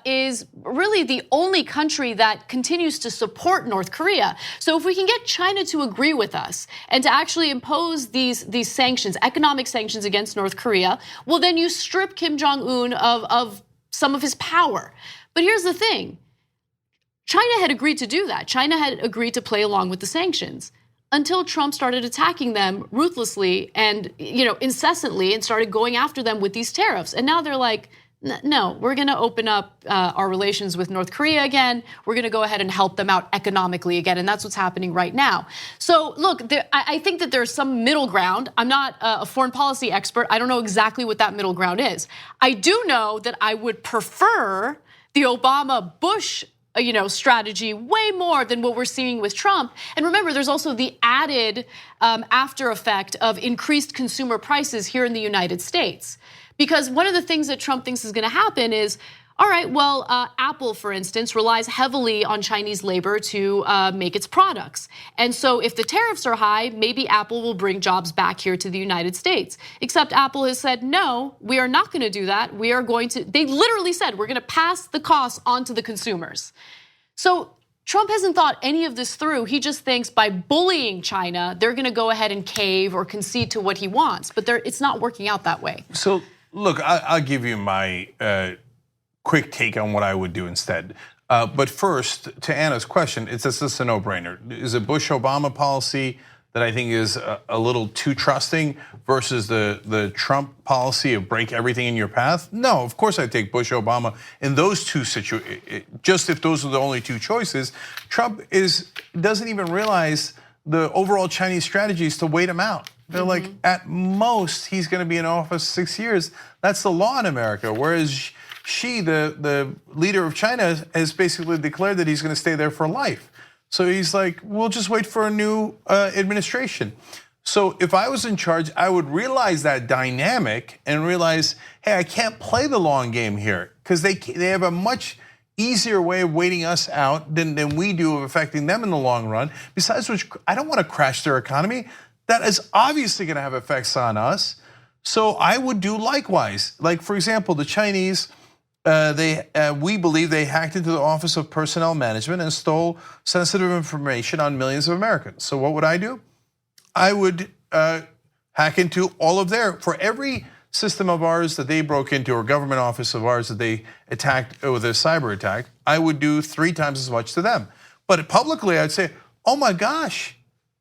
is really the only country that continues to support North Korea. So if we can get China to agree with us and to actually impose these sanctions, economic sanctions against North Korea, well then you strip Kim Jong-un of some of his power. But here's the thing, China had agreed to do that. China had agreed to play along with the sanctions until Trump started attacking them ruthlessly and incessantly and started going after them with these tariffs. And now they're like, no, we're gonna open up our relations with North Korea again. We're gonna go ahead and help them out economically again, and that's what's happening right now. So look, I think that there's some middle ground. I'm not a foreign policy expert. I don't know exactly what that middle ground is. I do know that I would prefer the Obama-Bush strategy way more than what we're seeing with Trump. And remember, there's also the added after effect of increased consumer prices here in the United States. Because one of the things that Trump thinks is going to happen is, all right, well, Apple, for instance, relies heavily on Chinese labor to make its products. And so if the tariffs are high, maybe Apple will bring jobs back here to the United States. Except Apple has said, no, we are not going to do that. We are going to, they literally said, we're going to pass the costs on to the consumers. So Trump hasn't thought any of this through. He just thinks by bullying China, they're going to go ahead and cave or concede to what he wants. But it's not working out that way. So look, I'll give you my quick take on what I would do instead. But first, to Anna's question, it's just a no-brainer. Is it Bush-Obama policy that I think is a little too trusting versus the Trump policy of break everything in your path? No, of course I take Bush-Obama in those two situations. Just if those are the only two choices, Trump doesn't even realize the overall Chinese strategy is to wait him out. They're like, at most, he's going to be in office 6 years. That's the law in America. Whereas Xi, the leader of China, has basically declared that he's going to stay there for life. So he's like, we'll just wait for a new administration. So if I was in charge, I would realize that dynamic and realize, hey, I can't play the long game here because they have a much easier way of waiting us out than we do of affecting them in the long run. Besides which, I don't want to crash their economy. That is obviously going to have effects on us. So I would do likewise. Like, for example, the Chinese, we believe they hacked into the Office of Personnel Management and stole sensitive information on millions of Americans. So what would I do? I would hack into all of for every system of ours that they broke into or government office of ours that they attacked with a cyber attack, I would do 3 times as much to them. But publicly, I'd say, oh my gosh,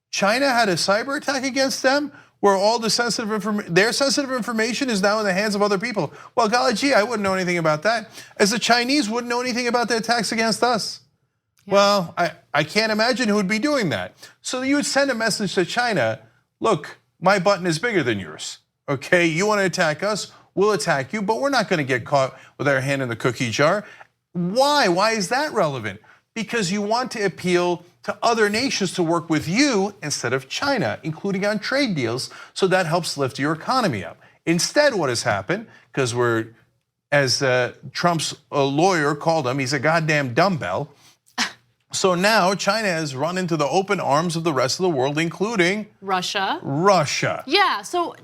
China had a cyber attack against them where all the their sensitive information is now in the hands of other people. Well, golly gee, I wouldn't know anything about that. As the Chinese wouldn't know anything about the attacks against us. Yeah. Well, I can't imagine who would be doing that. So you would send a message to China, look, my button is bigger than yours, okay? You want to attack us, we'll attack you, but we're not going to get caught with our hand in the cookie jar. Why? Why is that relevant? Because you want to appeal to other nations to work with you instead of China, including on trade deals, so that helps lift your economy up. Instead, what has happened, because as Trump's lawyer called him, he's a goddamn dumbbell. So now China has run into the open arms of the rest of the world, including Russia. Yeah, so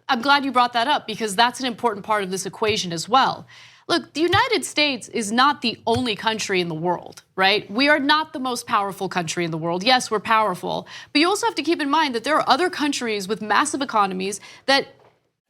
I'm glad you brought that up because that's an important part of this equation as well. Look, the United States is not the only country in the world, right? We are not the most powerful country in the world. Yes, we're powerful, but you also have to keep in mind that there are other countries with massive economies that.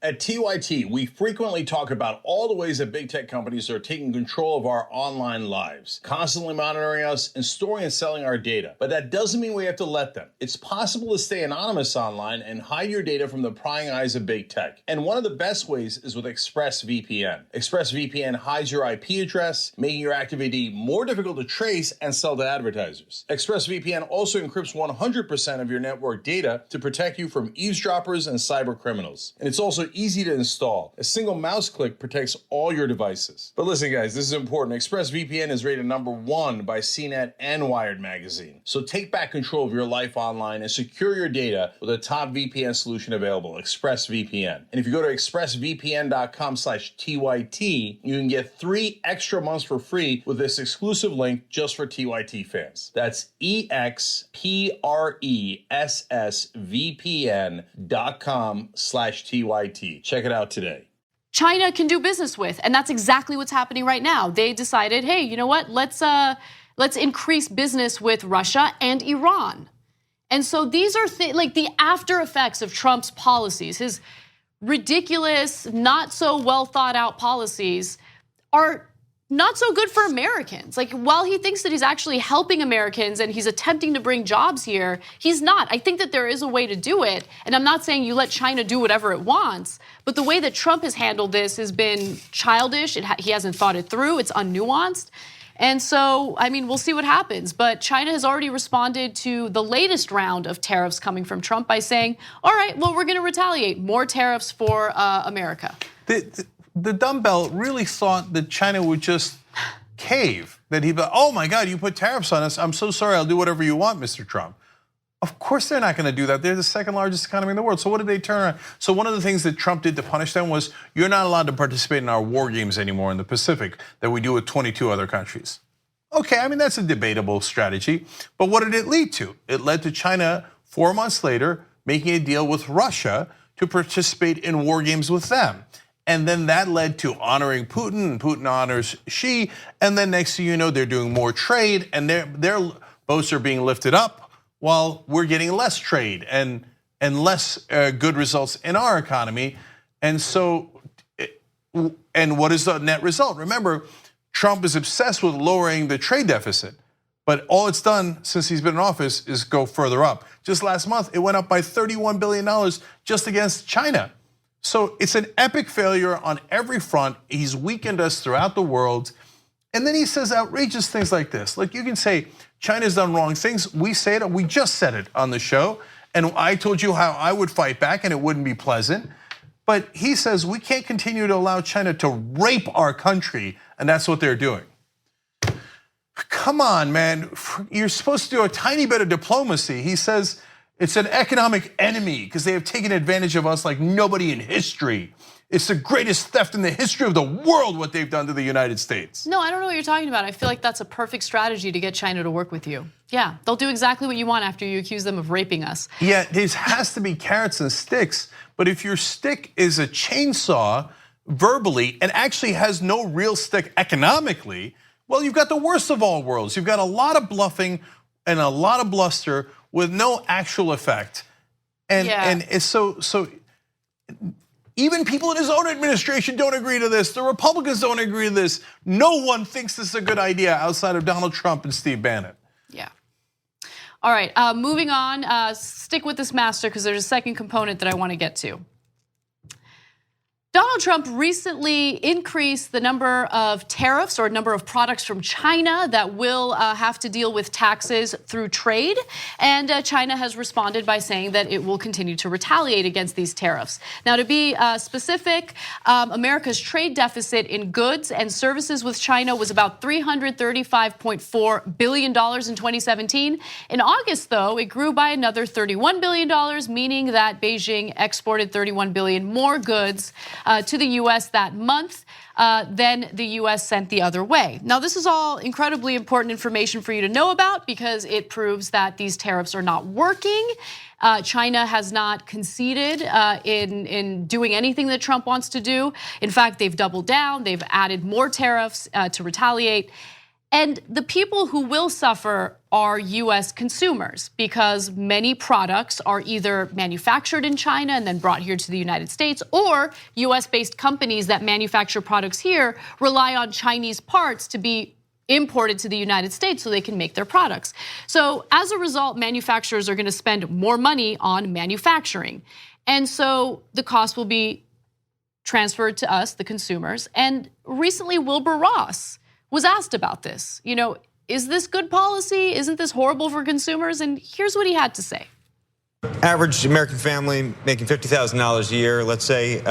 At TYT, we frequently talk about all the ways that big tech companies are taking control of our online lives, constantly monitoring us and storing and selling our data. But that doesn't mean we have to let them. It's possible to stay anonymous online and hide your data from the prying eyes of big tech. And one of the best ways is with ExpressVPN. ExpressVPN hides your IP address, making your activity more difficult to trace and sell to advertisers. ExpressVPN also encrypts 100% of your network data to protect you from eavesdroppers and cyber criminals. And it's also easy to install. A single mouse click protects all your devices. But listen, guys, this is important. ExpressVPN is rated #1 by CNET and Wired magazine. So take back control of your life online and secure your data with a top VPN solution available, ExpressVPN. And if you go to expressvpn.com/TYT, you can get 3 extra months for free with this exclusive link just for TYT fans. That's expressvpn.com/TYT. Check it out today. China can do business with, and that's exactly what's happening right now. They decided, hey, you know what? Let's increase business with Russia and Iran. And so these are like the after effects of Trump's policies. His ridiculous, not so well thought out policies are not so good for Americans. Like, while he thinks that he's actually helping Americans and he's attempting to bring jobs here, he's not. I think that there is a way to do it. And I'm not saying you let China do whatever it wants, but the way that Trump has handled this has been childish. He hasn't thought it through. It's unnuanced. And so, I mean, we'll see what happens. But China has already responded to the latest round of tariffs coming from Trump by saying, all right, well, we're going to retaliate. More tariffs for America. The dumbbell really thought that China would just cave. That he'd be like, oh my God, you put tariffs on us. I'm so sorry, I'll do whatever you want, Mr. Trump. Of course they're not going to do that. They're the second largest economy in the world. So what did they turn around? So one of the things that Trump did to punish them was, you're not allowed to participate in our war games anymore in the Pacific that we do with 22 other countries. Okay, I mean, that's a debatable strategy, but what did it lead to? It led to China 4 months later making a deal with Russia to participate in war games with them. And then that led to honoring Putin, and Putin honors Xi, and then next thing you know, they're doing more trade, and their boats are being lifted up while we're getting less trade and less good results in our economy. And so, and what is the net result? Remember, Trump is obsessed with lowering the trade deficit, but all it's done since he's been in office is go further up. Just last month, it went up by $31 billion just against China. So it's an epic failure on every front. He's weakened us throughout the world. And then he says outrageous things like this. Like, you can say China's done wrong things. We say it, we just said it on the show. And I told you how I would fight back and it wouldn't be pleasant. But he says we can't continue to allow China to rape our country, and that's what they're doing. Come on, man, you're supposed to do a tiny bit of diplomacy. He says it's an economic enemy because they have taken advantage of us like nobody in history. It's the greatest theft in the history of the world, what they've done to the United States. No, I don't know what you're talking about. I feel like that's a perfect strategy to get China to work with you. Yeah, they'll do exactly what you want after you accuse them of raping us. Yeah, there has to be carrots and sticks, but if your stick is a chainsaw verbally and actually has no real stick economically, well, you've got the worst of all worlds. You've got a lot of bluffing and a lot of bluster with no actual effect. And it's so even people in his own administration don't agree to this. The Republicans don't agree to this. No one thinks this is a good idea outside of Donald Trump and Steve Bannon. Yeah. All right, moving on. Stick with this master because there's a second component that I want to get to. Donald Trump recently increased the number of tariffs or number of products from China that will have to deal with taxes through trade. And China has responded by saying that it will continue to retaliate against these tariffs. Now, to be specific, America's trade deficit in goods and services with China was about $335.4 billion in 2017. In August, though, it grew by another $31 billion, meaning that Beijing exported $31 billion more goods to the US that month than the US sent the other way. Now, this is all incredibly important information for you to know about because it proves that these tariffs are not working. China has not conceded in doing anything that Trump wants to do. In fact, they've doubled down. They've added more tariffs to retaliate. And the people who will suffer are US consumers because many products are either manufactured in China and then brought here to the United States, or US-based companies that manufacture products here rely on Chinese parts to be imported to the United States so they can make their products. So as a result, manufacturers are going to spend more money on manufacturing. And so the cost will be transferred to us, the consumers. And recently, Wilbur Ross was asked about this. You know, is this good policy? Isn't this horrible for consumers? And here's what he had to say. Average American family making $50,000 a year, let's say,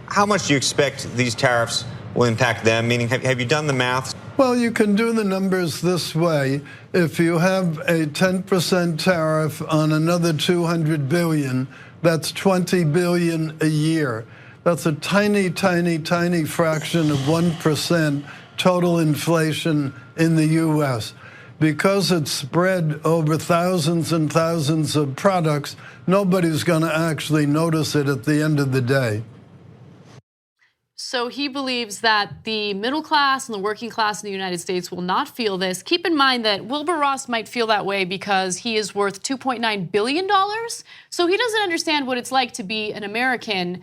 how much do you expect these tariffs will impact them? Meaning, have you done the math? Well, you can do the numbers this way. If you have a 10% tariff on another $200 billion, that's $20 billion a year. That's a tiny, tiny, tiny fraction of 1% total inflation in the US. Because it's spread over thousands and thousands of products, nobody's going to actually notice it at the end of the day. So he believes that the middle class and the working class in the United States will not feel this. Keep in mind that Wilbur Ross might feel that way because he is worth $2.9 billion. So he doesn't understand what it's like to be an American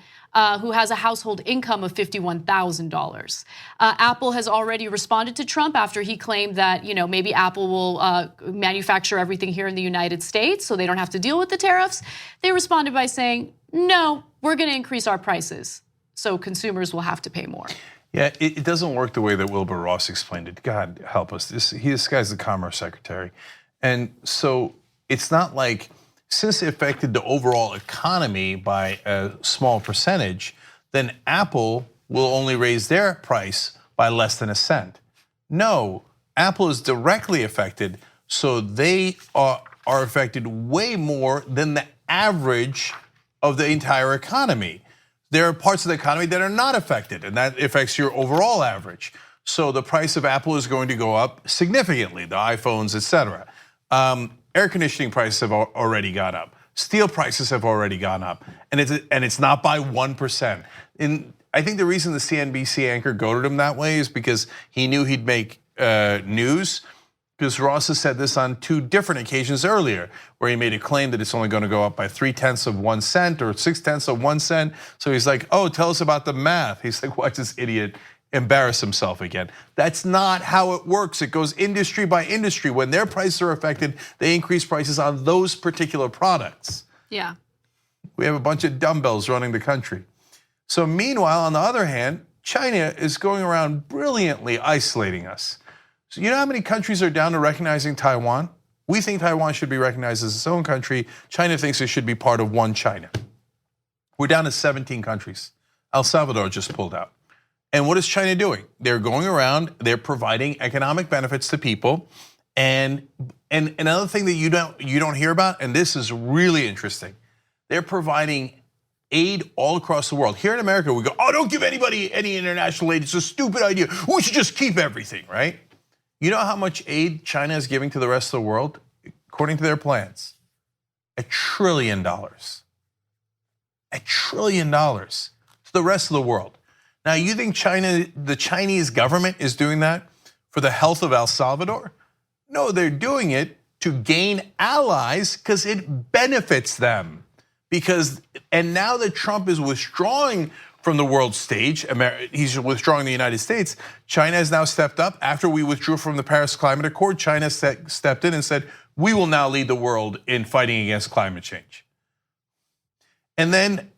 who has a household income of $51,000. Apple has already responded to Trump after he claimed that, you know, maybe Apple will manufacture everything here in the United States so they don't have to deal with the tariffs. They responded by saying, no, we're going to increase our prices, so consumers will have to pay more. Yeah, it doesn't work the way that Wilbur Ross explained it. God help us. This guy's the Commerce Secretary. And so it's not like, since it affected the overall economy by a small percentage, then Apple will only raise their price by less than a cent. No, Apple is directly affected, so they are affected way more than the average of the entire economy. There are parts of the economy that are not affected, and that affects your overall average. So the price of Apple is going to go up significantly, the iPhones, etc. Air conditioning prices have already gone up. Steel prices have already gone up, and it's not by 1%. I think the reason the CNBC anchor goaded him that way is because he knew he'd make news. Because Ross has said this on 2 different occasions earlier, where he made a claim that it's only going to go up by 0.3 of 1 cent or 0.6 of 1 cent. So he's like, "Oh, tell us about the math." He's like, "Watch this idiot embarrass himself again." That's not how it works. It goes industry by industry. When their prices are affected, they increase prices on those particular products. Yeah. We have a bunch of dumbbells running the country. So meanwhile, on the other hand, China is going around brilliantly isolating us. So you know how many countries are down to recognizing Taiwan? We think Taiwan should be recognized as its own country. China thinks it should be part of one China. We're down to 17 countries. El Salvador just pulled out. And what is China doing? They're going around, they're providing economic benefits to people. And another thing that you don't hear about, and this is really interesting, they're providing aid all across the world. Here in America, we go, "Oh, don't give anybody any international aid. It's a stupid idea. We should just keep everything," right? You know how much aid China is giving to the rest of the world? According to their plans, $1 trillion. $1 trillion to the rest of the world. Now, you think the Chinese government is doing that for the health of El Salvador? No, they're doing it to gain allies because it benefits them. And now that Trump is withdrawing from the world stage, he's withdrawing the United States, China has now stepped up. After we withdrew from the Paris Climate Accord, China stepped in and said, "We will now lead the world in fighting against climate change." And then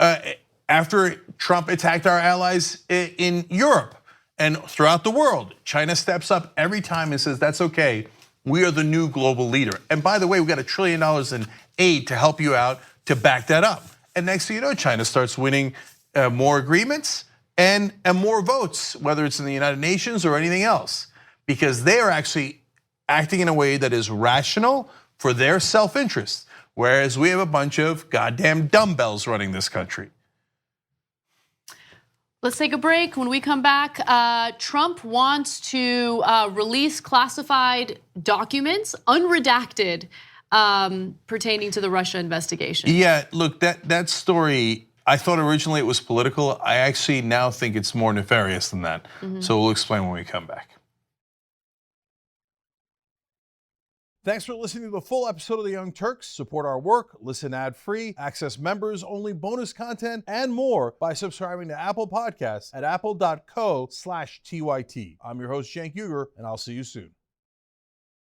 after Trump attacked our allies in Europe and throughout the world, China steps up every time and says, "That's okay, we are the new global leader." And by the way, we got $1 trillion in aid to help you out to back that up. And next thing you know, China starts winning more agreements and more votes, whether it's in the United Nations or anything else, because they are actually acting in a way that is rational for their self-interest, whereas we have a bunch of goddamn dumbbells running this country. Let's take a break. When we come back, Trump wants to release classified documents, unredacted, pertaining to the Russia investigation. Yeah, look, that story, I thought originally it was political. I actually now think it's more nefarious than that. So we'll explain when we come back. Thanks for listening to the full episode of The Young Turks. Support our work, listen ad-free, access members-only bonus content, and more by subscribing to Apple Podcasts at apple.co/TYT. I'm your host, Cenk Uygur, and I'll see you soon.